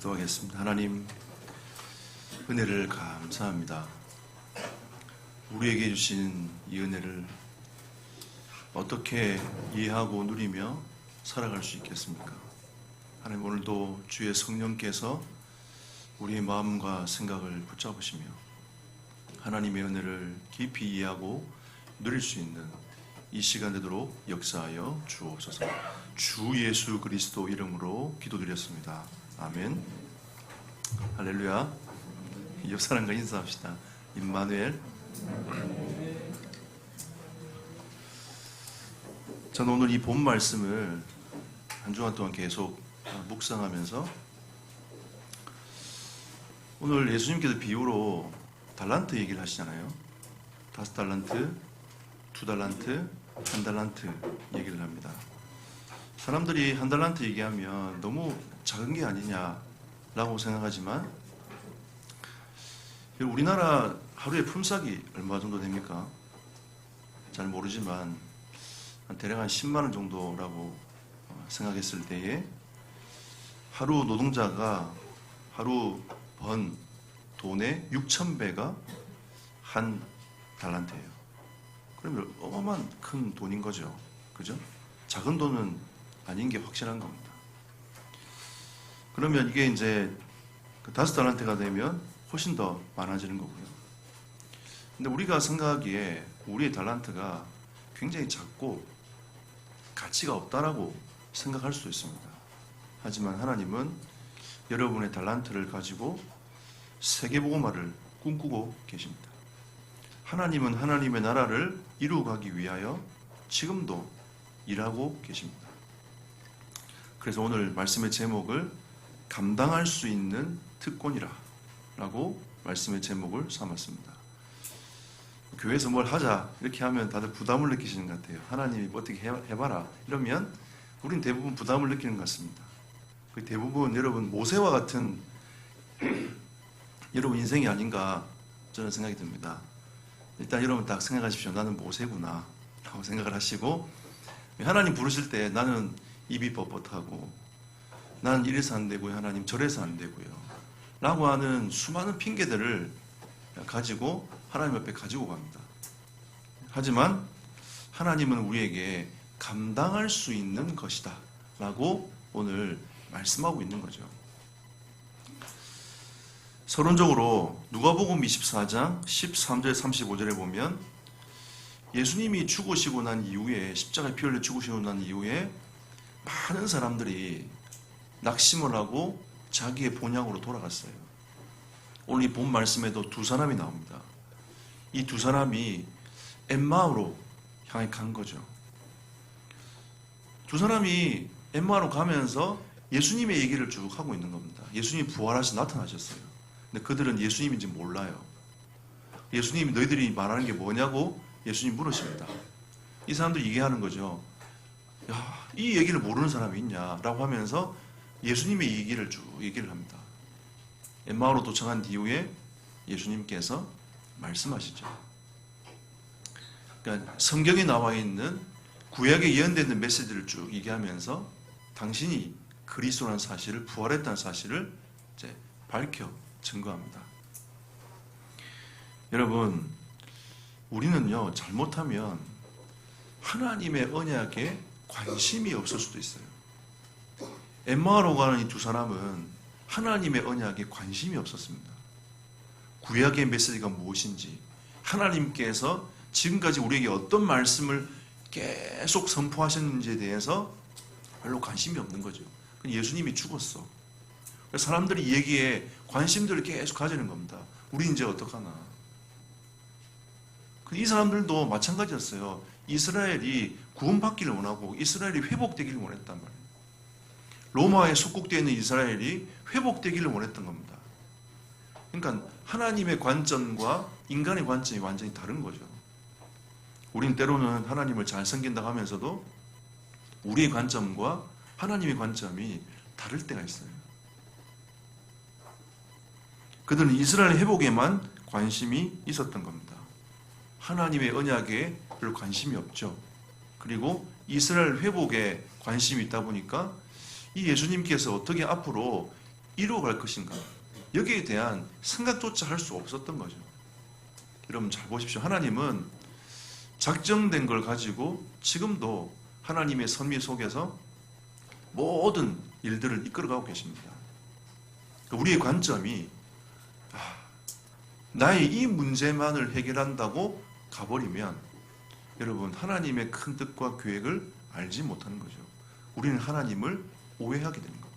기도하겠습니다. 하나님, 은혜를 감사합니다. 우리에게 주신 이 은혜를 어떻게 이해하고 누리며 살아갈 수 있겠습니까? 하나님, 오늘도 주의 성령께서 우리의 마음과 생각을 붙잡으시며 하나님의 은혜를 깊이 이해하고 누릴 수 있는 이 시간 되도록 역사하여 주옵소서. 주 예수 그리스도 이름으로 기도드렸습니다. 아멘. 할렐루야. 옆 사람과 인사합시다. 임마누엘. 저는 오늘 이 본 말씀을 한 주간 동안 계속 묵상하면서 오늘 예수님께서 비유로 달란트 얘기를 하시잖아요. 5달란트, 2달란트, 1달란트 얘기를 합니다. 사람들이 1달란트 얘기하면 너무 작은 게 아니냐라고 생각하지만 우리나라 하루에 품삯이 얼마 정도 됩니까? 잘 모르지만 대략 한 10만 원 정도라고 생각했을 때에 하루 노동자가 하루 번 돈의 6,000배가 한 달란트예요. 그러면 어마어마한 큰 돈인 거죠. 그죠? 작은 돈은 아닌 게 확실한 겁니다. 그러면 이게 이제 5달란트가 되면 훨씬 더 많아지는 거고요. 근데 우리가 생각하기에 우리의 달란트가 굉장히 작고 가치가 없다라고 생각할 수도 있습니다. 하지만 하나님은 여러분의 달란트를 가지고 세계복음화를 꿈꾸고 계십니다. 하나님은 하나님의 나라를 이루어가기 위하여 지금도 일하고 계십니다. 그래서 오늘 말씀의 제목을 감당할 수 있는 특권이라 라고 말씀의 제목을 삼았습니다. 교회에서 뭘 하자 이렇게 하면 다들 부담을 느끼시는 것 같아요. 하나님이 뭐 어떻게 해봐라 이러면 우린 대부분 부담을 느끼는 것 같습니다. 대부분 여러분 모세와 같은 여러분 인생이 아닌가 저는 생각이 듭니다. 일단 여러분 딱 생각하십시오. 나는 모세구나 라고 생각을 하시고 하나님 부르실 때 나는 입이 뻣뻣하고 나는 이래서 안 되고요. 하나님 저래서 안 되고요. 라고 하는 수많은 핑계들을 가지고 하나님 앞에 가지고 갑니다. 하지만 하나님은 우리에게 감당할 수 있는 것이다 라고 오늘 말씀하고 있는 거죠. 서론적으로 누가복음 24장 13절 35절에 보면 예수님이 죽으시고 난 이후에 십자가에 피 흘려 죽으시고 난 이후에 많은 사람들이 낙심을 하고 자기의 본향으로 돌아갔어요. 오늘 이 본 말씀에도 2사람이 나옵니다. 이 2사람이 엠마오로 향해 간 거죠. 2사람이 엠마오로 가면서 예수님의 얘기를 쭉 하고 있는 겁니다. 예수님이 부활하셔서 나타나셨어요. 근데 그들은 예수님인지 몰라요. 예수님이 너희들이 말하는 게 뭐냐고 예수님 물으십니다. 이 사람들이 얘기하는 거죠. 야, 이 얘기를 모르는 사람이 있냐 라고 하면서 예수님의 얘기를 쭉 얘기를 합니다. 엠마오로 도착한 이후에 예수님께서 말씀하시죠. 그러니까 성경에 나와 있는 구약에 예언되는 메시지를 쭉 얘기하면서 당신이 그리스도라는 사실을 부활했다는 사실을 이제 밝혀 증거합니다. 여러분, 우리는요 잘못하면 하나님의 언약에 관심이 없을 수도 있어요. 엠마오로 가는 이 2사람은 하나님의 언약에 관심이 없었습니다. 구약의 메시지가 무엇인지 하나님께서 지금까지 우리에게 어떤 말씀을 계속 선포하셨는지에 대해서 별로 관심이 없는 거죠. 예수님이 죽었어. 사람들이 얘기에 관심들을 계속 가지는 겁니다. 우리 이제 어떡하나. 이 사람들도 마찬가지였어요. 이스라엘이 구원받기를 원하고 이스라엘이 회복되기를 원했단 말이에요. 로마에 속국되어 있는 이스라엘이 회복되기를 원했던 겁니다. 그러니까 하나님의 관점과 인간의 관점이 완전히 다른 거죠. 우린 때로는 하나님을 잘 섬긴다고 하면서도 우리의 관점과 하나님의 관점이 다를 때가 있어요. 그들은 이스라엘 회복에만 관심이 있었던 겁니다. 하나님의 언약에 별 관심이 없죠. 그리고 이스라엘 회복에 관심이 있다 보니까 이 예수님께서 어떻게 앞으로 이루어갈 것인가? 여기에 대한 생각조차 할 수 없었던 거죠. 여러분 잘 보십시오. 하나님은 작정된 걸 가지고 지금도 하나님의 섭리 속에서 모든 일들을 이끌어가고 계십니다. 우리의 관점이 나의 이 문제만을 해결한다고 가버리면 여러분 하나님의 큰 뜻과 계획을 알지 못하는 거죠. 우리는 하나님을 오해하게 되는 겁니다.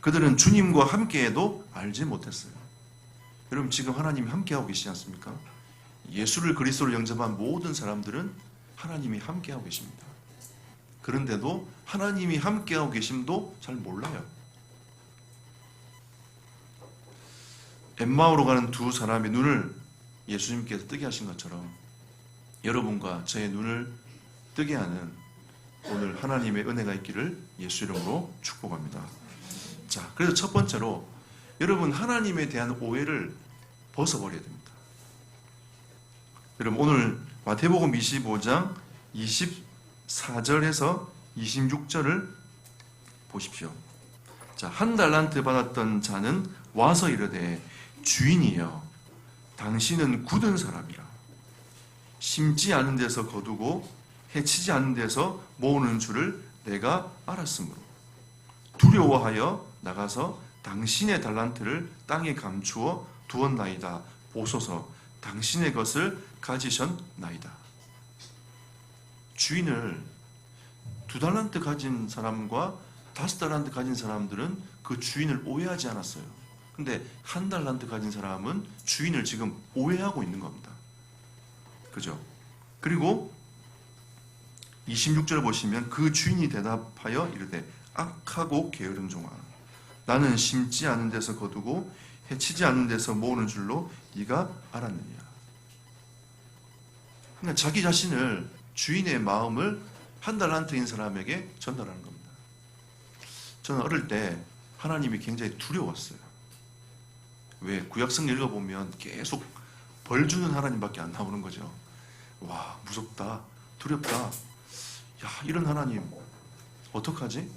그들은 주님과 함께해도 알지 못했어요. 여러분 지금 하나님이 함께하고 계시지 않습니까? 예수를 그리스도로 영접한 모든 사람들은 하나님이 함께하고 계십니다. 그런데도 하나님이 함께하고 계심도 잘 몰라요. 엠마오로 가는 두 사람의 눈을 예수님께서 뜨게 하신 것처럼 여러분과 저의 눈을 뜨게 하는 오늘 하나님의 은혜가 있기를 예수 이름으로 축복합니다. 자, 그래서 첫 번째로 여러분 하나님에 대한 오해를 벗어버려야 됩니다. 여러분 오늘 마태복음 25장 24절에서 26절을 보십시오. 자, 한 달란트 받았던 자는 와서 이르되 주인이여 당신은 굳은 사람이라 심지 않은 데서 거두고 해치지 않은 데서 모으는 줄을 내가 알았으므로 두려워하여 나가서 당신의 달란트를 땅에 감추어 두었나이다. 보소서 당신의 것을 가지셨나이다. 주인을 2달란트 가진 사람과 5달란트 가진 사람들은 그 주인을 오해하지 않았어요. 근데 1달란트 가진 사람은 주인을 지금 오해하고 있는 겁니다. 그죠? 그리고 26절 보시면 그 주인이 대답하여 이르되 악하고 게으른 종아 나는 심지 않은 데서 거두고 해치지 않는 데서 모으는 줄로 네가 알았느냐. 그러니까 자기 자신을 주인의 마음을 1달란트인 사람에게 전달하는 겁니다. 저는 어릴 때 하나님이 굉장히 두려웠어요. 왜? 구약성 읽어보면 계속 벌 주는 하나님밖에 안 나오는 거죠. 와, 무섭다, 두렵다. 야, 이런 하나님 어떡하지?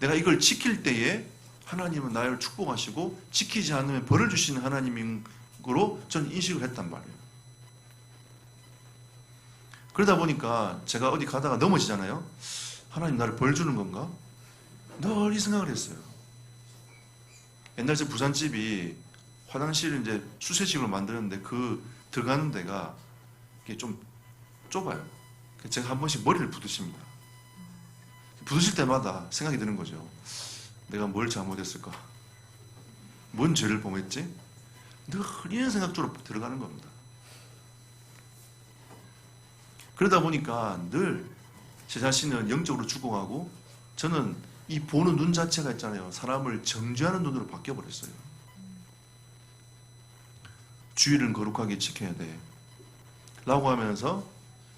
내가 이걸 지킬 때에 하나님은 나를 축복하시고 지키지 않으면 벌을 주시는 하나님으로 저는 인식을 했단 말이에요. 그러다 보니까 제가 어디 가다가 넘어지잖아요. 하나님 나를 벌 주는 건가? 늘 이 생각을 했어요. 옛날 제 부산집이 화장실을 이제 수세식으로 만드는데 그 들어가는 데가 이게 좀 좁아요. 제가 한 번씩 머리를 부딪힙니다. 부딪힐 때마다 생각이 드는 거죠. 내가 뭘 잘못했을까? 뭔 죄를 범했지? 늘 이런 생각 쪽으로 들어가는 겁니다. 그러다 보니까 늘 제 자신은 영적으로 죽어가고 저는 이 보는 눈 자체가 있잖아요. 사람을 정죄하는 눈으로 바뀌어버렸어요. 주의를 거룩하게 지켜야 돼 라고 하면서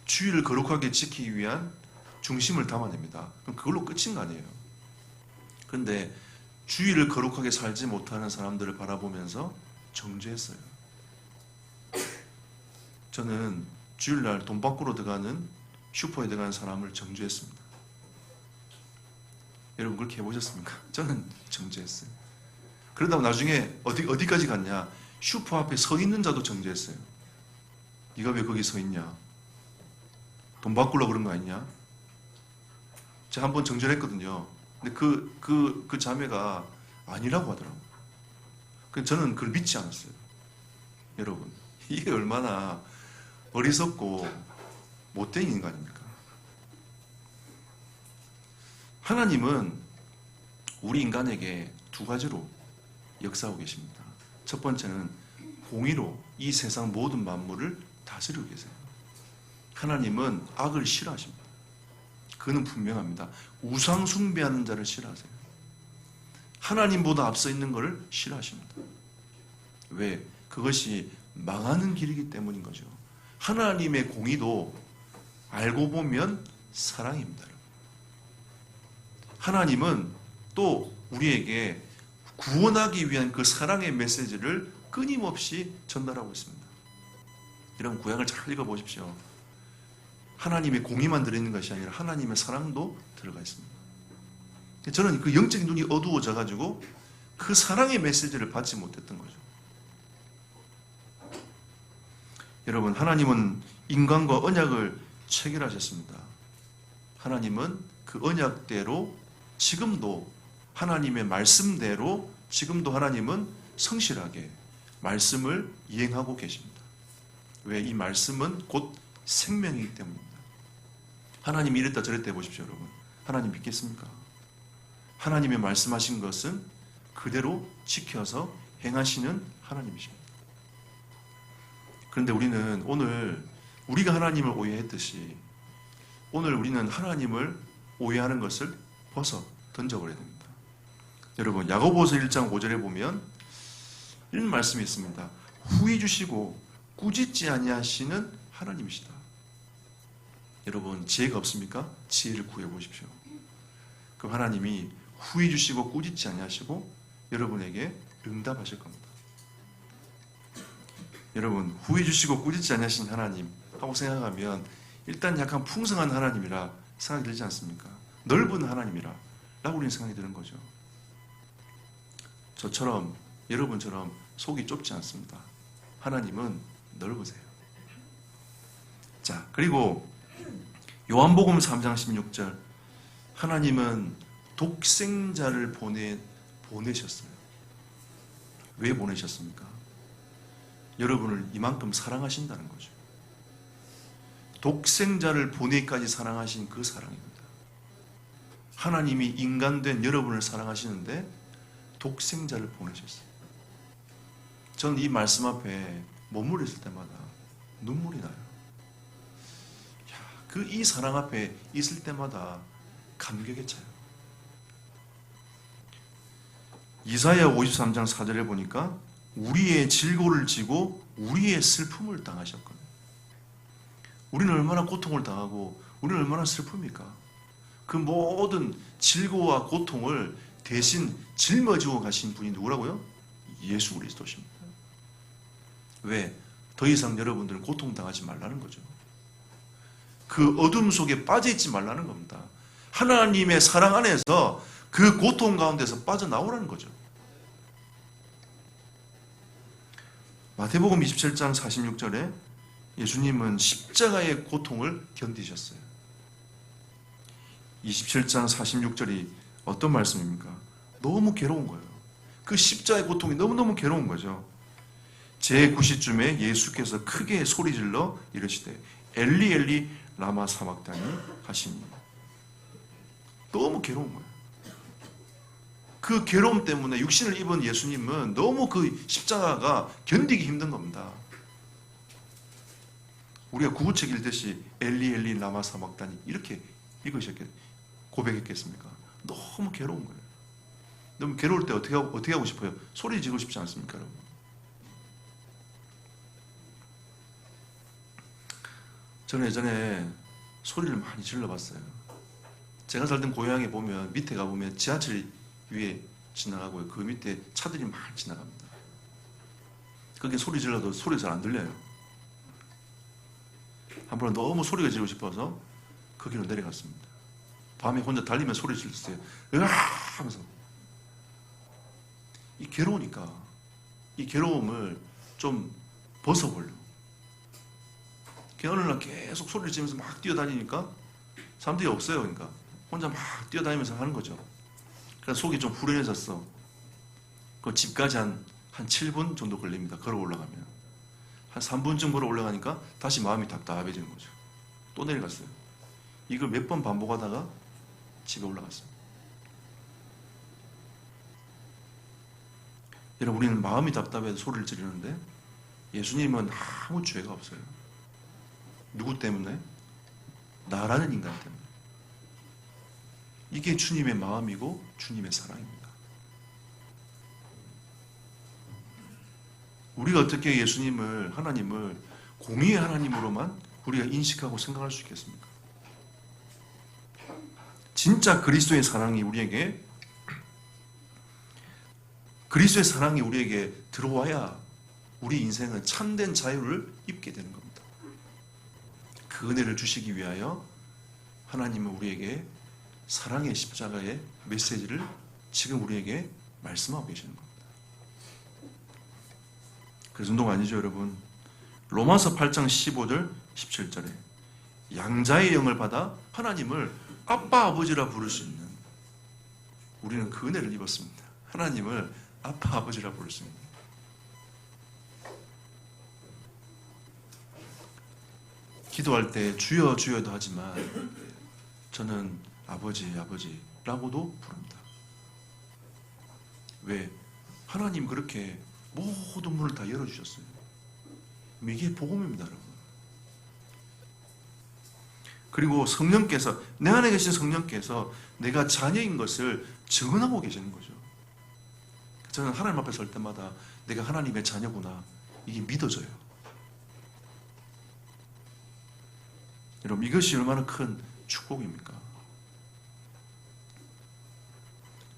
주의를 거룩하게 지키기 위한 중심을 담아냅니다. 그럼 그걸로 끝인 거 아니에요. 그런데 주의를 거룩하게 살지 못하는 사람들을 바라보면서 정죄했어요. 저는 주일날 돈 밖으로 들어가는 슈퍼에 들어가는 사람을 정죄했습니다. 여러분 그렇게 해보셨습니까? 저는 정죄했어요. 그러다 나중에 어디까지 갔냐? 슈퍼 앞에 서 있는 자도 정죄했어요. 네가 왜 거기 서 있냐? 돈 바꾸려고 그런 거 아니냐? 제가 한번 정죄를 했거든요. 근데 그 자매가 아니라고 하더라고요. 저는 그걸 믿지 않았어요. 여러분, 이게 얼마나 어리석고 못된 인간입니까? 하나님은 우리 인간에게 두 가지로 역사하고 계십니다. 첫 번째는 공의로 이 세상 모든 만물을 다스리고 계세요. 하나님은 악을 싫어하십니다. 그는 분명합니다. 우상 숭배하는 자를 싫어하세요. 하나님보다 앞서 있는 것을 싫어하십니다. 왜? 그것이 망하는 길이기 때문인 거죠. 하나님의 공의도 알고 보면 사랑입니다. 하나님은 또 우리에게 구원하기 위한 그 사랑의 메시지를 끊임없이 전달하고 있습니다. 여러분 구약을 잘 읽어보십시오. 하나님의 공의만 들어있는 것이 아니라 하나님의 사랑도 들어가 있습니다. 저는 그 영적인 눈이 어두워져 가지고 그 사랑의 메시지를 받지 못했던 거죠. 여러분, 하나님은 인간과 언약을 체결하셨습니다. 하나님은 그 언약대로 지금도 하나님의 말씀대로 지금도 하나님은 성실하게 말씀을 이행하고 계십니다. 왜? 이 말씀은 곧 생명이기 때문입니다. 하나님이 이랬다 저랬다 해보십시오, 여러분. 하나님 믿겠습니까? 하나님의 말씀하신 것은 그대로 지켜서 행하시는 하나님이십니다. 그런데 우리는 오늘 우리가 하나님을 오해했듯이 오늘 우리는 하나님을 오해하는 것을 벗어 던져버려야 됩니다. 여러분, 야고보서 1장 5절에 보면 이런 말씀이 있습니다. 후히 주시고 꾸짖지 아니하시는 하나님이시다. 여러분, 지혜가 없습니까? 지혜를 구해보십시오. 그 하나님이 후히 주시고 꾸짖지 아니하시고 여러분에게 응답하실 겁니다. 여러분, 후히 주시고 꾸짖지 아니하신 하나님 하고 생각하면 일단 약간 풍성한 하나님이라 생각이 들지 않습니까? 넓은 하나님이라 라고 우리는 생각이 드는 거죠. 저처럼 여러분처럼 속이 좁지 않습니다. 하나님은 넓으세요. 자, 그리고 요한복음 3장 16절 하나님은 독생자를 보내셨어요. 왜 보내셨습니까? 여러분을 이만큼 사랑하신다는 거죠. 독생자를 보내기까지 사랑하신 그 사랑입니다. 하나님이 인간된 여러분을 사랑하시는데 독생자를 보내셨어요. 저는 이 말씀 앞에 머무르실 때마다 눈물이 나요. 그 이 사랑 앞에 있을 때마다 감격에 차요. 이사야 53장 4절에 보니까 우리의 질고를 지고 우리의 슬픔을 당하셨거든요. 우리는 얼마나 고통을 당하고 우리는 얼마나 슬픕니까? 그 모든 질고와 고통을 대신 짊어지고 가신 분이 누구라고요? 예수 그리스도십니다. 왜? 더 이상 여러분들은 고통당하지 말라는 거죠. 그 어둠 속에 빠져있지 말라는 겁니다. 하나님의 사랑 안에서 그 고통 가운데서 빠져나오라는 거죠. 마태복음 27장 46절에 예수님은 십자가의 고통을 견디셨어요. 27장 46절이 어떤 말씀입니까? 너무 괴로운 거예요. 그 십자가의 고통이 너무너무 괴로운 거죠. 제9시쯤에 예수께서 크게 소리질러 이르시되 엘리 엘리 라마 사박다니 하시니. 너무 괴로운 거예요. 그 괴로움 때문에 육신을 입은 예수님은 너무 그 십자가가 견디기 힘든 겁니다. 우리가 구구책 읽듯이 엘리 엘리 라마 사박다니 이렇게 고백했겠습니까? 너무 괴로운 거예요. 너무 괴로울 때 어떻게 하고 싶어요? 소리 지르고 싶지 않습니까, 여러분? 저는 예전에 소리를 많이 질러봤어요. 제가 살던 고향에 보면 밑에 가보면 지하철 위에 지나가고요. 그 밑에 차들이 많이 지나갑니다. 거기에 소리 질러도 소리가 잘 안 들려요. 한 번은 너무 소리가 지르고 싶어서 거기로 내려갔습니다. 밤에 혼자 달리면 소리 질렀어요. 으아! 하면서. 이 괴로우니까 이 괴로움을 좀 벗어보려고. 어느 날 계속 소리를 지르면서 막 뛰어다니니까 사람들이 없어요. 그러니까 혼자 막 뛰어다니면서 하는 거죠. 그래서 속이 좀 후련해졌어. 그 집까지 한 7분 정도 걸립니다. 걸어 올라가면. 한 3분쯤 걸어 올라가니까 다시 마음이 답답해지는 거죠. 또 내려갔어요. 이걸 몇 번 반복하다가 집에 올라갔습니다. 여러분, 우리는 마음이 답답해서 소리를 지르는데 예수님은 아무 죄가 없어요. 누구 때문에? 나라는 인간 때문에. 이게 주님의 마음이고 주님의 사랑입니다. 우리가 어떻게 예수님을, 하나님을 공의의 하나님으로만 우리가 인식하고 생각할 수 있겠습니까? 진짜 그리스도의 사랑이 우리에게 들어와야 우리 인생은 참된 자유를 입게 되는 겁니다. 그 은혜를 주시기 위하여 하나님은 우리에게 사랑의 십자가의 메시지를 지금 우리에게 말씀하고 계시는 겁니다. 그 정도가 아니죠, 여러분. 로마서 8장 15절 17절에 양자의 영을 받아 하나님을 아빠 아버지라 부를 수 있는, 우리는 그 은혜를 입었습니다. 하나님을 아빠 아버지라 부를 수 있는. 기도할 때 주여 주여도 하지만 저는 아버지 아버지라고도 부릅니다. 왜? 하나님 그렇게 모든 문을 다 열어주셨어요. 이게 복음입니다, 여러분. 그리고 성령께서, 내 안에 계신 성령께서 내가 자녀인 것을 증언하고 계시는 거죠. 저는 하나님 앞에 설 때마다 내가 하나님의 자녀구나, 이게 믿어져요. 여러분, 이것이 얼마나 큰 축복입니까?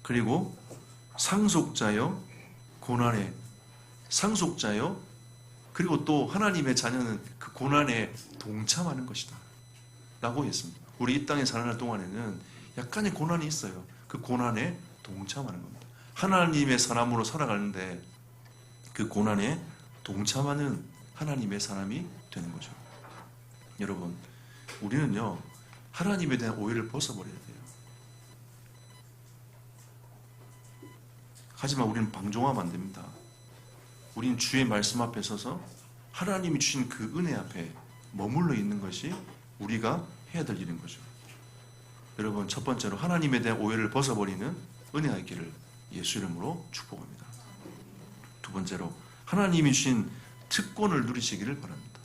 그리고 상속자여 고난에, 상속자여, 그리고 또 하나님의 자녀는 그 고난에 동참하는 것이다 라고 했습니다. 우리 이 땅에 사는 동안에는 약간의 고난이 있어요. 그 고난에 동참하는 겁니다. 하나님의 사람으로 살아가는데 그 고난에 동참하는 하나님의 사람이 되는 거죠. 여러분, 우리는요, 하나님에 대한 오해를 벗어버려야 돼요. 하지만 우리는 방종하면 안 됩니다. 우리는 주의 말씀 앞에 서서 하나님이 주신 그 은혜 앞에 머물러 있는 것이 우리가 해야 될 일인 거죠. 여러분, 첫 번째로 하나님에 대한 오해를 벗어버리는 은혜의 길을 예수 이름으로 축복합니다. 두 번째로 하나님이 주신 특권을 누리시기를 바랍니다.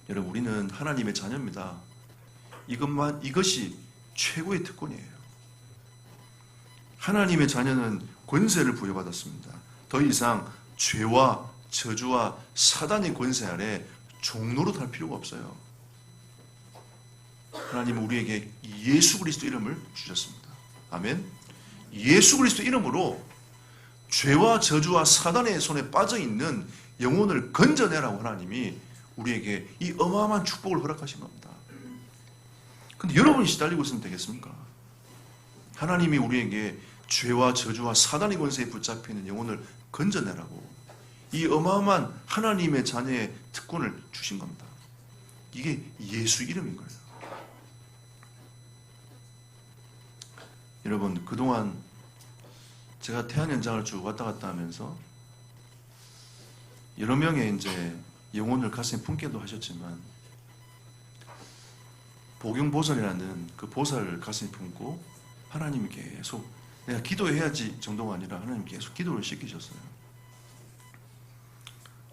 여러분, 우리는 하나님의 자녀입니다. 이것이 최고의 특권이에요. 하나님의 자녀는 권세를 부여받았습니다. 더 이상 죄와 저주와 사단의 권세 아래 종노릇 할 필요가 없어요. 하나님은 우리에게 예수 그리스도 이름을 주셨습니다. 아멘. 예수 그리스도 이름으로 죄와 저주와 사단의 손에 빠져있는 영혼을 건져내라고 하나님이 우리에게 이 어마어마한 축복을 허락하신 겁니다. 근데 여러분이 시달리고 있으면 되겠습니까? 하나님이 우리에게 죄와 저주와 사단의 권세에 붙잡혀 있는 영혼을 건져내라고 이 어마어마한 하나님의 자녀의 특권을 주신 겁니다. 이게 예수 이름인 거예요. 여러분, 그동안 제가 태안 현장을 쭉 왔다 갔다 하면서 여러 명의 이제 영혼을 가슴에 품게도 하셨지만, 복용보살이라는 그 보살을 가슴에 품고 하나님이 계속 내가 기도해야지 정도가 아니라 하나님 계속 기도를 시키셨어요.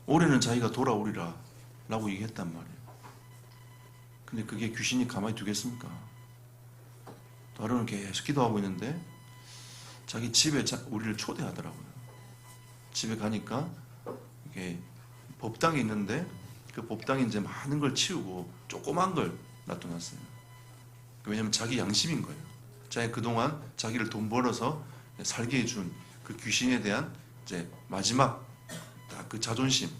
올해는 자기가 돌아오리라 라고 얘기했단 말이에요. 근데 그게 귀신이 가만히 두겠습니까? 하루는 계속 기도하고 있는데 자기 집에 우리를 초대하더라고요. 집에 가니까 이게 법당이 있는데 그 법당에 이제 많은 걸 치우고 조그만 걸 놔둬놨어요. 왜냐면 자기 양심인 거예요. 자기 그동안 자기를 돈 벌어서 살게 해준 그 귀신에 대한 이제 마지막 딱 그 자존심을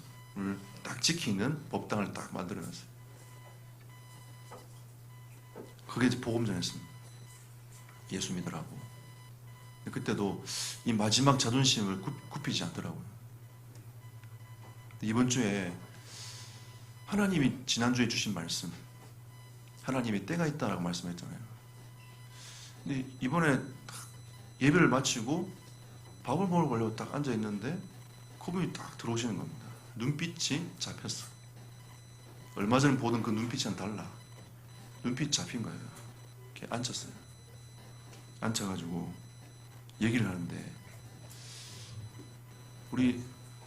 딱 지키는 법당을 딱 만들어놨어요. 그게 이제 복음 전했습니다. 예수 믿으라고. 그때도 이 마지막 자존심을 굽히지 않더라고요. 이번 주에 하나님이 지난주에 주신 말씀, 하나님이 때가 있다라고 말씀했잖아요. 근데 이번에 예배를 마치고 밥을 먹으려고 딱 앉아있는데 그분이 딱 들어오시는 겁니다. 눈빛이 잡혔어. 얼마 전에 보던 그 눈빛이랑 달라. 눈빛 잡힌 거예요. 이렇게 앉았어요. 앉아가지고 얘기를 하는데 우리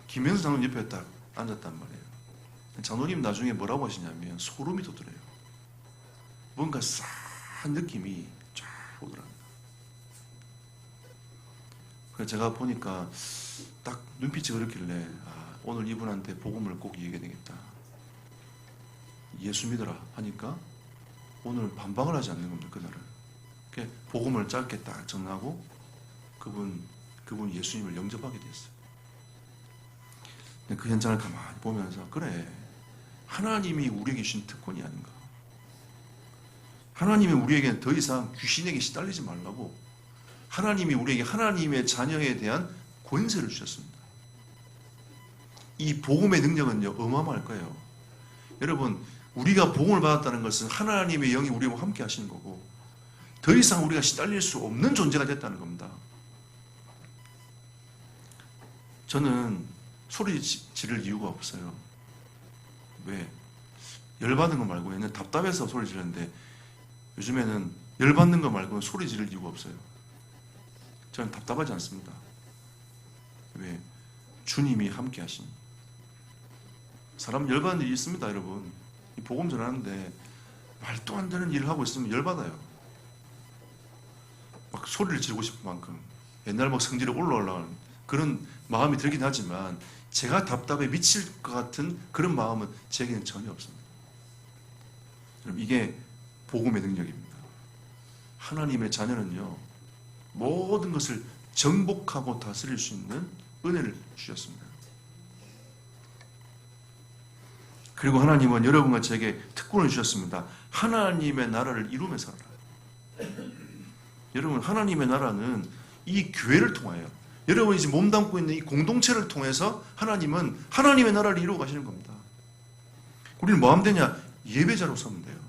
김현수 장로님 옆에 딱 앉았단 말이에요. 장로님 나중에 뭐라고 하시냐면 소름이 돋더래요. 뭔가 싸한 느낌이 쫙 오더랍니다. 그래서 제가 보니까 딱 눈빛이 그렇길래 오늘 이분한테 복음을 꼭 얘기해야 되겠다. 예수 믿어라 하니까 오늘 반박을 하지 않는 겁니다. 그날은. 복음을 짧게 딱 전하고 그분 예수님을 영접하게 됐어요. 그 현장을 가만히 보면서 그래, 하나님이 우리에게 주신 특권이 아닌가. 하나님은 우리에게 더 이상 귀신에게 시달리지 말라고, 하나님이 우리에게 하나님의 자녀에 대한 권세를 주셨습니다. 이 복음의 능력은요, 어마어마할 거예요. 여러분, 우리가 복음을 받았다는 것은 하나님의 영이 우리와 함께 하시는 거고, 더 이상 우리가 시달릴 수 없는 존재가 됐다는 겁니다. 저는 소리 지를 이유가 없어요. 왜? 열받는 거 말고, 얘는 답답해서 소리 지르는데, 요즘에는 열받는 거 말고는 소리 지를 이유가 없어요. 저는 답답하지 않습니다. 왜? 주님이 함께 하시니. 사람 열받는 일이 있습니다, 여러분. 복음 전하는데 말도 안 되는 일을 하고 있으면 열받아요. 막 소리를 지르고 싶은 만큼 옛날 막 성질이 올라오려는 그런 마음이 들긴 하지만, 제가 답답해 미칠 것 같은 그런 마음은 제게는 전혀 없습니다. 여러분, 이게 복음의 능력입니다. 하나님의 자녀는요, 모든 것을 정복하고 다스릴 수 있는 은혜를 주셨습니다. 그리고 하나님은 여러분과 제게 특권을 주셨습니다. 하나님의 나라를 이루며 살아라. 여러분, 하나님의 나라는 이 교회를 통하여, 여러분이 지금 몸담고 있는 이 공동체를 통해서 하나님은 하나님의 나라를 이루어 가시는 겁니다. 우리는 뭐 하면 되냐? 예배자로 서면 돼요.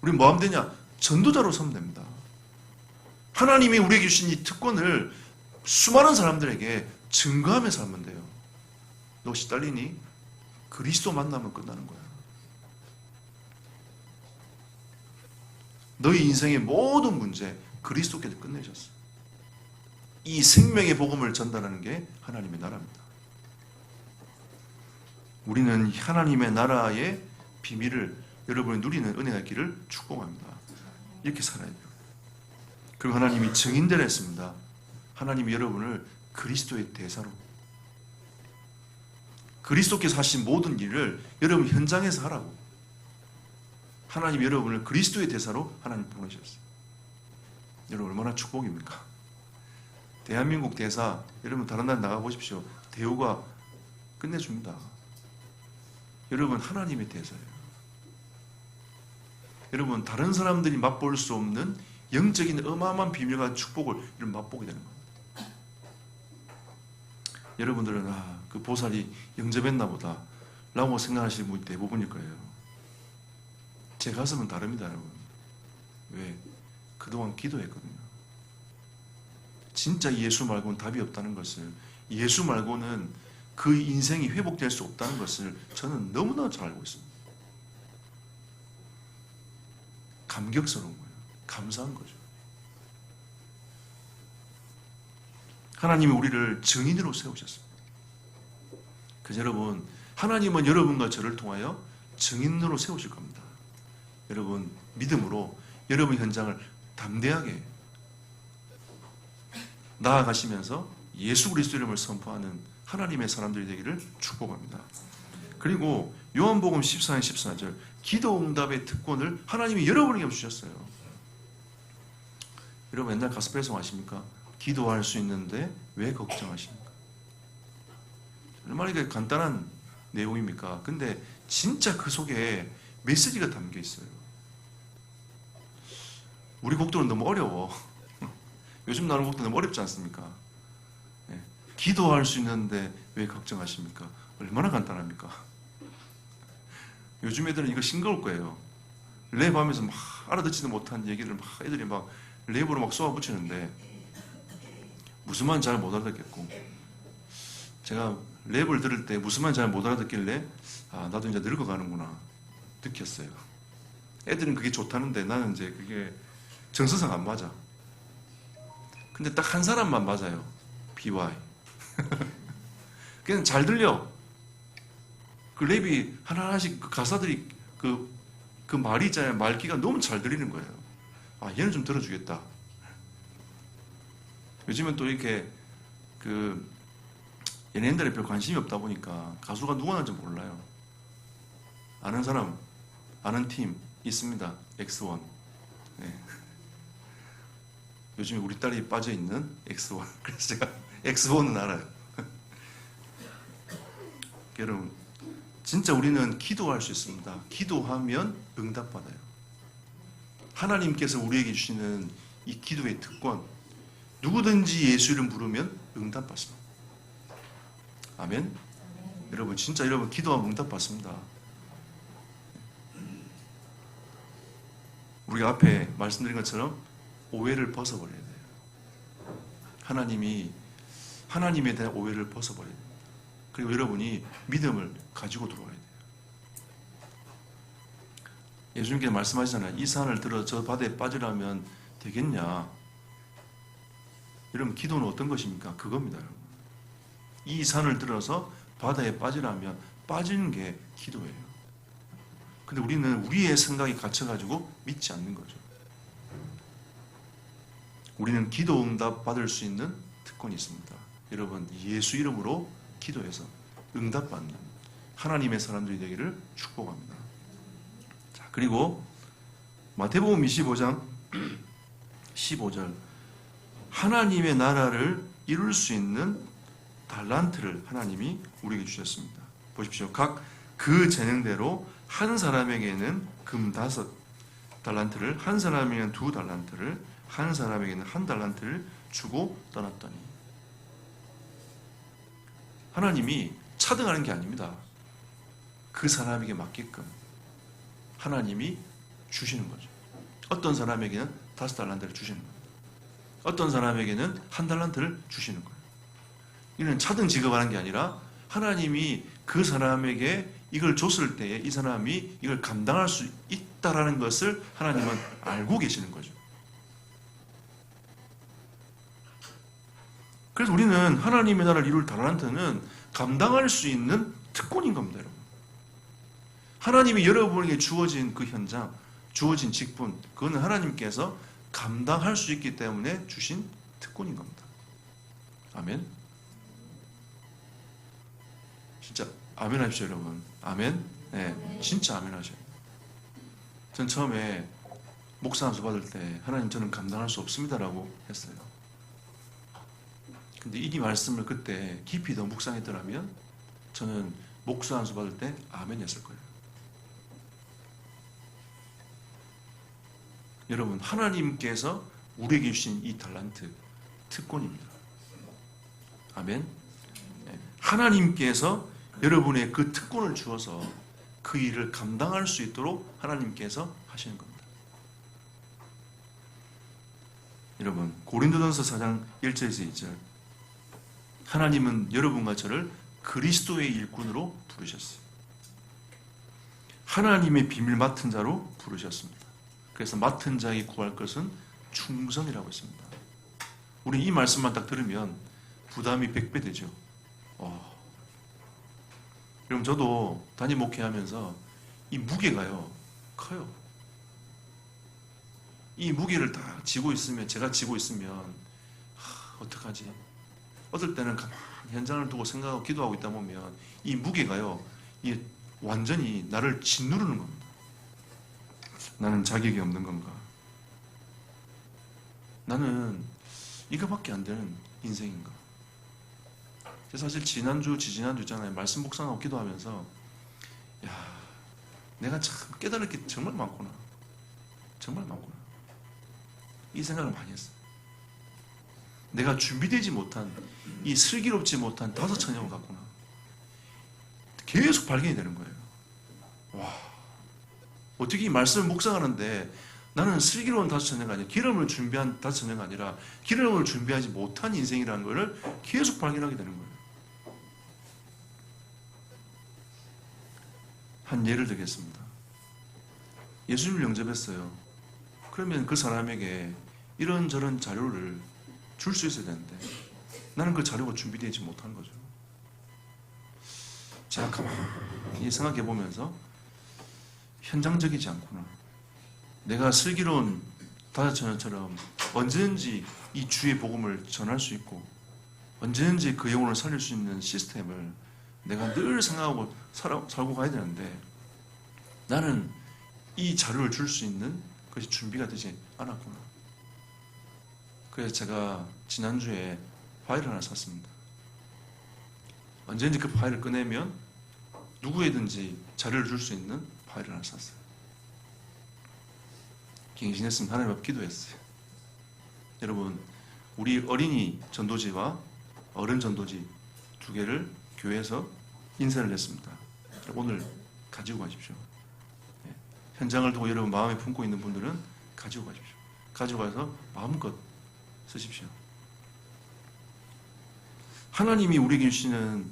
우리는 뭐 하면 되냐? 전도자로 서면 됩니다. 하나님이 우리에게 주신 이 특권을 수많은 사람들에게 증거하며 살면 돼요. 너 시달리니? 그리스도 만나면 끝나는 거야. 너희 인생의 모든 문제 그리스도께서 끝내셨어. 이 생명의 복음을 전달하는 게 하나님의 나라입니다. 우리는 하나님의 나라의 비밀을 여러분이 누리는 은혜가 있기를 축복합니다. 이렇게 살아야 돼요. 그리고 하나님이 증인되라 했습니다. 하나님이 여러분을 그리스도의 대사로, 그리스도께서 하신 모든 일을 여러분 현장에서 하라고, 하나님이 여러분을 그리스도의 대사로 하나님 보내셨어요. 여러분, 얼마나 축복입니까? 대한민국 대사, 여러분 다른 나라 나가보십시오. 대우가 끝내줍니다. 여러분, 하나님의 대사예요. 여러분, 다른 사람들이 맛볼 수 없는 영적인 어마어마한 비밀과 축복을 이런 맛보게 되는 겁니다. 여러분들은 그 보살이 영접했나 보다 라고 생각하시는 분이 대부분일 거예요. 제 가슴은 다릅니다, 여러분. 왜? 그동안 기도했거든요. 진짜 예수 말고는 답이 없다는 것을, 예수 말고는 그 인생이 회복될 수 없다는 것을 저는 너무나 잘 알고 있습니다. 감격스러운 거예요. 감사한 거죠. 하나님이 우리를 증인으로 세우셨습니다. 그래서 여러분, 하나님은 여러분과 저를 통하여 증인으로 세우실 겁니다. 여러분, 믿음으로 여러분 현장을 담대하게 나아가시면서 예수 그리스도 이름을 선포하는 하나님의 사람들이 되기를 축복합니다. 그리고 요한복음 14장 14절, 기도 응답의 특권을 하나님이 여러분에게 주셨어요. 여러분, 옛날 가스펠송 아십니까? 기도할 수 있는데 왜 걱정하십니까? 얼마나 이게 간단한 내용입니까? 근데 진짜 그 속에 메시지가 담겨 있어요. 우리 곡들은 너무 어려워. 요즘 나오는 곡도 너무 어렵지 않습니까? 네. 기도할 수 있는데 왜 걱정하십니까? 얼마나 간단합니까? 요즘 애들은 이거 싱거울 거예요. 랩하면서 막 알아듣지도 못한 얘기를 막 애들이 막 랩으로 막 쏘아붙이는데 무슨 말인지 잘 못 알아듣겠고, 제가 랩을 들을 때 무슨 말인지 잘 못 알아듣길래 나도 이제 늙어가는구나 느꼈어요. 애들은 그게 좋다는데 나는 이제 그게 정서상 안 맞아. 근데 딱 한 사람만 맞아요. BY. 그냥 잘 들려. 그 랩이 하나하나씩 그 가사들이 그 말이 있잖아요. 말귀가 너무 잘 들리는 거예요. 얘는 좀 들어주겠다. 요즘은 또 이렇게 연예인들에 별 관심이 없다 보니까 가수가 누가 나는지 몰라요. 아는 사람, 아는 팀 있습니다. X1. 네. 요즘에 우리 딸이 빠져있는 X1. 그래서 제가 X1은 알아요. 여러분, 진짜 우리는 기도할 수 있습니다. 기도하면 응답받아요. 하나님께서 우리에게 주시는 이 기도의 특권, 누구든지 예수 이름 부르면 응답받습니다. 아멘. 여러분 진짜 여러분 기도하면 응답받습니다. 우리가 앞에 말씀드린 것처럼 오해를 벗어버려야 돼요. 하나님에 대한 오해를 벗어버려야 돼요. 그리고 여러분이 믿음을 가지고 들어와야 돼요. 예수님께서 말씀하시잖아요. 이 산을 들어 저 바다에 빠지라면 되겠냐? 여러분 기도는 어떤 것입니까? 그겁니다. 여러분. 이 산을 들어서 바다에 빠지라면 빠지는 게 기도예요. 근데 우리는 우리의 생각에 갇혀가지고 믿지 않는 거죠. 우리는 기도 응답 받을 수 있는 특권이 있습니다. 여러분 예수 이름으로 기도해서 응답받는 하나님의 사람들이 되기를 축복합니다. 자, 그리고 마태복음 25장 15절 하나님의 나라를 이룰 수 있는 달란트를 하나님이 우리에게 주셨습니다. 보십시오. 각 그 재능대로 한 사람에게는 금 5달란트를, 한 사람에게는 2달란트를, 한 사람에게는 1달란트를 주고 떠났더니 하나님이 차등하는 게 아닙니다. 그 사람에게 맞게끔 하나님이 주시는 거죠. 어떤 사람에게는 5달란트를 주시는 거예요. 어떤 사람에게는 1달란트를 주시는 거예요. 이는 차등 지급하는 게 아니라 하나님이 그 사람에게 이걸 줬을 때에 이 사람이 이걸 감당할 수 있다라는 것을 하나님은 알고 계시는 거죠. 그래서 우리는 하나님의 나라를 이룰 달란트는 감당할 수 있는 특권인 겁니다, 여러분. 하나님이 여러분에게 주어진 그 현장, 주어진 직분, 그거는 하나님께서 감당할 수 있기 때문에 주신 특권인 겁니다. 아멘. 진짜 아멘 하십시오, 여러분. 아멘. 네, 진짜 아멘 하셔요. 전 처음에 목사 안수 받을 때 하나님 저는 감당할 수 없습니다라고 했어요. 근데 이 말씀을 그때 깊이 더 묵상했더라면 저는 목사 안수 받을 때 아멘 했을 거예요. 여러분 하나님께서 우리에게 주신 이 달란트 특권입니다. 아멘. 하나님께서 여러분의 그 특권을 주어서 그 일을 감당할 수 있도록 하나님께서 하시는 겁니다. 여러분 고린도전서 4장 1절에서 2절 하나님은 여러분과 저를 그리스도의 일꾼으로 부르셨어요. 하나님의 비밀 맡은 자로 부르셨습니다. 그래서 맡은 자에게 구할 것은 충성이라고 했습니다. 우리 이 말씀만 딱 들으면 부담이 100배 되죠. 여러분 저도 단임 목회하면서 이 무게가요 커요. 이 무게를 다 지고 있으면 제가 지고 있으면 어떡하지? 어떨 때는 가만히 현장을 두고 생각하고 기도하고 있다 보면 이 무게가요 이 완전히 나를 짓누르는 겁니다. 나는 자격이 없는 건가? 나는 이거밖에 안 되는 인생인가? 사실 지난주, 지지난주 있잖아요. 말씀 묵상하고 기도하면서 내가 참 깨달을 게 정말 많구나. 정말 많구나. 이 생각을 많이 했어요. 내가 준비되지 못한 이 슬기롭지 못한 5처녀가 같구나. 계속 발견이 되는 거예요. 와, 어떻게 이 말씀을 묵상하는데 나는 슬기로운 5처녀가 아니라 기름을 준비한 5처녀가 아니라 기름을 준비하지 못한 인생이라는 것을 계속 발견하게 되는 거예요. 한 예를 들겠습니다. 예수님을 영접했어요. 그러면 그 사람에게 이런저런 자료를 줄 수 있어야 되는데 나는 그 자료가 준비되지 못한 거죠. 제가 가만히 생각해 보면서 현장적이지 않구나. 내가 슬기로운 5처녀처럼 언제든지 이 주의 복음을 전할 수 있고 언제든지 그 영혼을 살릴 수 있는 시스템을 내가 늘 생각하고 살고 가야 되는데 나는 이 자료를 줄 수 있는 것이 준비가 되지 않았구나. 그래서 제가 지난주에 파일을 하나 샀습니다. 언제든지 그 파일을 꺼내면 누구에든지 자료를 줄 수 있는 파일을 하나 샀어요. 갱신했으면 하나님 앞에 기도했어요. 여러분, 우리 어린이 전도지와 어른 전도지 두 개를 교회에서 인쇄를 했습니다. 오늘 가지고 가십시오. 현장을 두고 여러분 마음에 품고 있는 분들은 가지고 가십시오. 가지고 가서 마음껏 쓰십시오. 하나님이 우리에게 주시는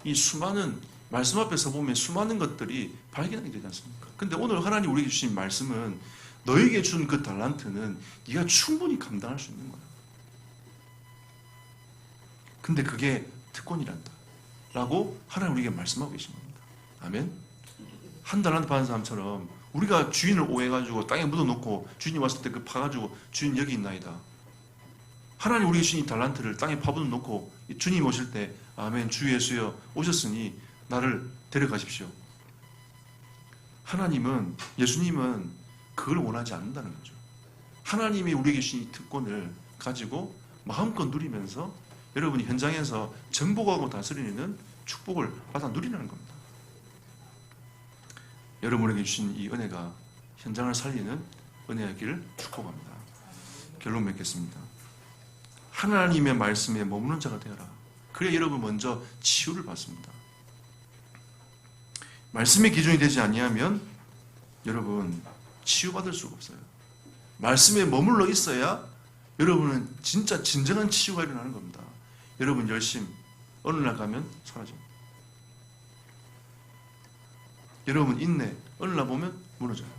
이 수많은 말씀 앞에 서보면 수많은 것들이 발견하게 되지 않습니까? 근데 오늘 하나님 우리에게 주신 말씀은 너에게 준 그 달란트는 네가 충분히 감당할 수 있는 거야. 근데 그게 특권이란다 라고 하나님 우리에게 말씀하고 계신 겁니다. 아멘. 한 달란트 받은 사람처럼 우리가 주인을 오해가지고 땅에 묻어놓고 주인이 왔을 때 그 파가지고 주인 여기 있나이다. 하나님 우리에게 주신 이 달란트를 땅에 파묻어놓고 주님 오실 때 아멘 주 예수여 오셨으니 나를 데려가십시오. 하나님은 예수님은 그걸 원하지 않는다는 거죠. 하나님이 우리에게 주신 이 특권을 가지고 마음껏 누리면서 여러분이 현장에서 정복하고 다스리는 축복을 받아 누리는 겁니다. 여러분에게 주신 이 은혜가 현장을 살리는 은혜이기를 축복합니다. 결론 맺겠습니다. 하나님의 말씀에 머무는 자가 되어라. 그래야 여러분 먼저 치유를 받습니다. 말씀의 기준이 되지 아니하면 여러분 치유받을 수가 없어요. 말씀에 머물러 있어야 여러분은 진짜 진정한 치유가 일어나는 겁니다. 여러분 열심 어느 날 가면 사라집니다. 여러분 인내 어느 날 보면 무너져요.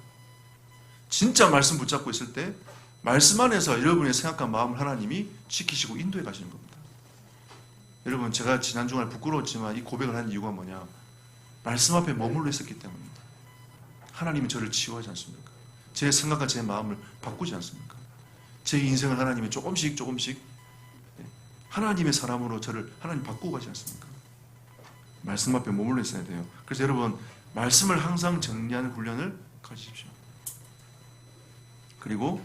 진짜 말씀 붙잡고 있을 때 말씀 안에서 여러분의 생각과 마음을 하나님이 지키시고 인도해 가시는 겁니다. 여러분 제가 지난 주말 부끄러웠지만 이 고백을 한 이유가 뭐냐, 말씀 앞에 머물러 있었기 때문입니다. 하나님이 저를 치유하지 않습니까? 제 생각과 제 마음을 바꾸지 않습니까? 제 인생을 하나님이 조금씩 하나님의 사람으로 저를 하나님 바꾸고 가지 않습니까? 말씀 앞에 머물러 있어야 돼요. 그래서 여러분 말씀을 항상 정리하는 훈련을 가지십시오. 그리고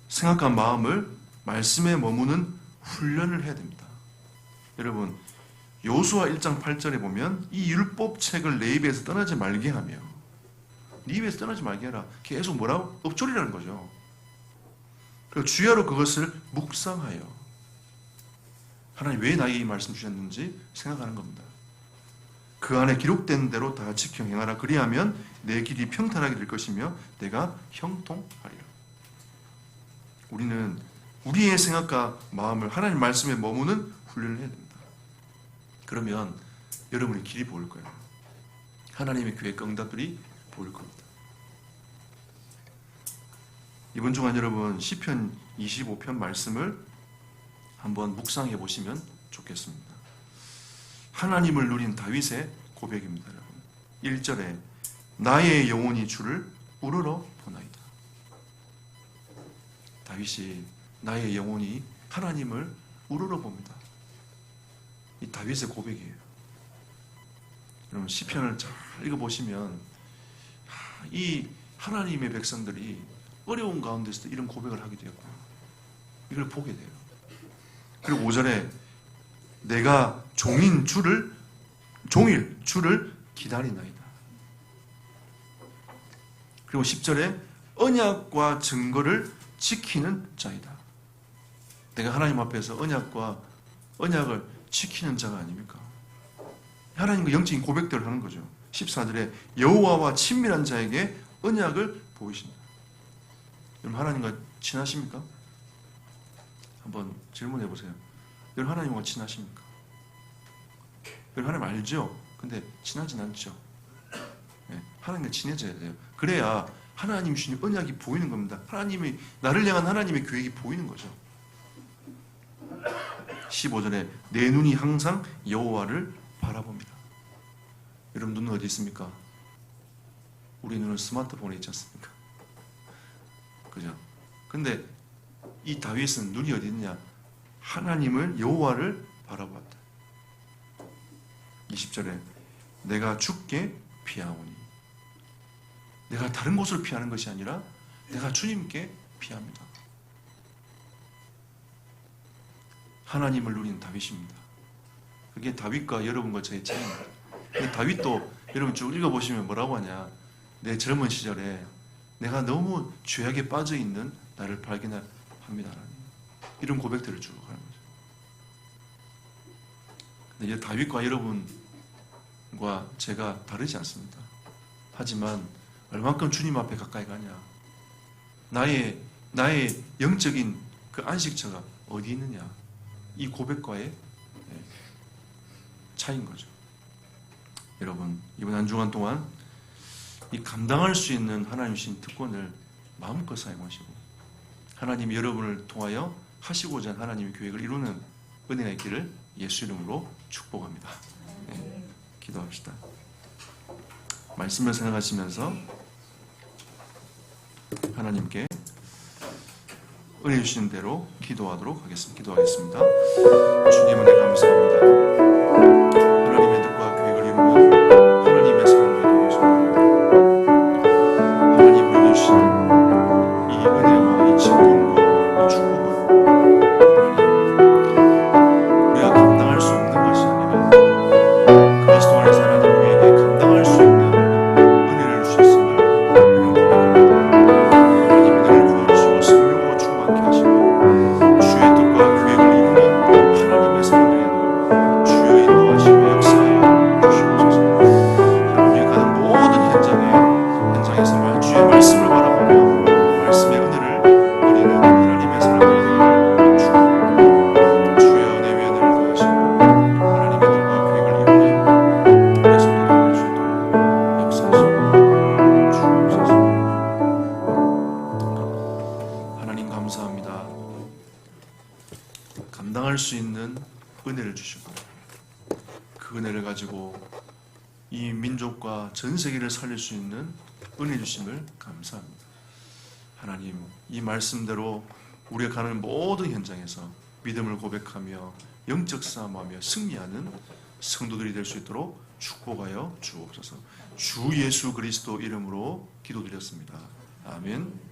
생각과 마음을 말씀에 머무는 훈련을 해야 됩니다. 여러분 여호수아 1장 8절에 보면 이 율법책을 내 입에서 떠나지 말게 하며, 네 입에서 떠나지 말게 해라. 계속 뭐라고? 읊조리라는 거죠. 그리고 주야로 그것을 묵상하여, 하나님 왜 나에게 이 말씀 주셨는지 생각하는 겁니다. 그 안에 기록된 대로 다 지켜 행하라. 그리하면 내 길이 평탄하게 될 것이며 내가 형통하리라. 우리는 우리의 생각과 마음을 하나님 말씀에 머무는 훈련을 해야 됩니다. 그러면 여러분의 길이 보일 거예요. 하나님의 교회 응답들이 보일 겁니다. 이번 주간 여러분 시편 25편 말씀을 한번 묵상해 보시면 좋겠습니다. 하나님을 누린 다윗의 고백입니다. 여러분 1절에 나의 영혼이 주를 우러러 보나이다. 다윗이 나의 영혼이 하나님을 우러러 봅니다. 이 다윗의 고백이에요. 여러분 시편을 잘 읽어보시면 이 하나님의 백성들이 어려운 가운데서도 이런 고백을 하게 되었고 이걸 보게 돼요. 그리고 5절에 내가 종일 주를 기다리나이다. 그리고 10절에 언약과 증거를 지키는 자이다. 내가 하나님 앞에서 언약을 지키는 자가 아닙니까? 하나님과 영적인 고백들을 하는 거죠. 14절에 여호와와 친밀한 자에게 언약을 보이신다. 여러분 하나님과 친하십니까? 한번 질문해 보세요. 여러분 하나님과 친하십니까? 여러분 하나님 알죠? 근데 친하진 않죠. 네, 하나님과 친해져야 돼요. 그래야 하나님 주신 언약이 보이는 겁니다. 하나님이 나를 향한 하나님의 계획이 보이는 거죠. 15절에 내 눈이 항상 여호와를 바라봅니다. 여러분 눈은 어디 있습니까? 우리 눈은 스마트폰에 있지 않습니까? 그죠? 근데 이 다윗은 눈이 어디 있냐? 하나님을 여호와를 바라보았다. 20절에 내가 주께 피하오니, 내가 다른 곳을 피하는 것이 아니라 내가 주님께 피합니다. 하나님을 누린 다윗입니다. 그게 다윗과 여러분과 저의 차이입니다. 다윗도 여러분 쭉 읽어보시면 뭐라고 하냐, 내 젊은 시절에 내가 너무 죄악에 빠져 있는 나를 발견합니다. 하나님. 이런 고백들을 주고 가는 거죠. 근데 이제 다윗과 여러분과 제가 다르지 않습니다. 하지만 얼만큼 주님 앞에 가까이 가냐, 나의 영적인 그 안식처가 어디 있느냐, 이 고백과의 차이인 거죠. 여러분, 이번 한 주간 동안 이 감당할 수 있는 하나님 주신 특권을 마음껏 사용하시고 하나님이 여러분을 통하여 하시고자 하는 하나님의 계획을 이루는 은혜가 있기를 예수 이름으로 축복합니다. 네, 기도합시다. 말씀을 생각하시면서 하나님께 은혜 주시는 대로 기도하도록 하겠습니다. 기도하겠습니다. 주님 은혜 감사합니다. 하나님의 뜻과 계획을 이루는 하나님의 사람이 되게 하십니다. 하나님 우리에게 주시는 이 은혜와 이 직분과 이 축복은 하나님, 우리가 감당할 수 없는 것이 아니라 그리스도 안에서 하나님 우리에게 감당할 수 있는 은혜를 주셨음을 이런 고백합니다. 하나님 은혜를 부어주시고 성령으로 충만케 하시고 주의 뜻과 계획을 이루는 하나님의 사람에게도 주여 인도하시고 역사하여 주시옵소서. 하나님이 가는 모든 현장에서 주의 말씀을 바라보며 말씀의 은혜를 누리는 하나님의 사람들이 되기를 축복합니다. 주의 은혜 위에 은혜를 더하시고 하나님의 뜻과 계획을 이루는 우리의 성도들 되게 주시도록 역사하시고 주옵소서. 하나님 감사합니다. 감당할 수 있는 은혜를 주시고 그 은혜를 가지고 이 민족과 전 세계를 살릴 수 있는 은혜 주심을 감사합니다. 하나님, 이 말씀대로 우리가 가는 모든 현장에서 믿음을 고백하며 영적 싸움하며 승리하는 성도들이 될 수 있도록 축복하여 주옵소서. 주 예수 그리스도 이름으로 기도드렸습니다. 아멘.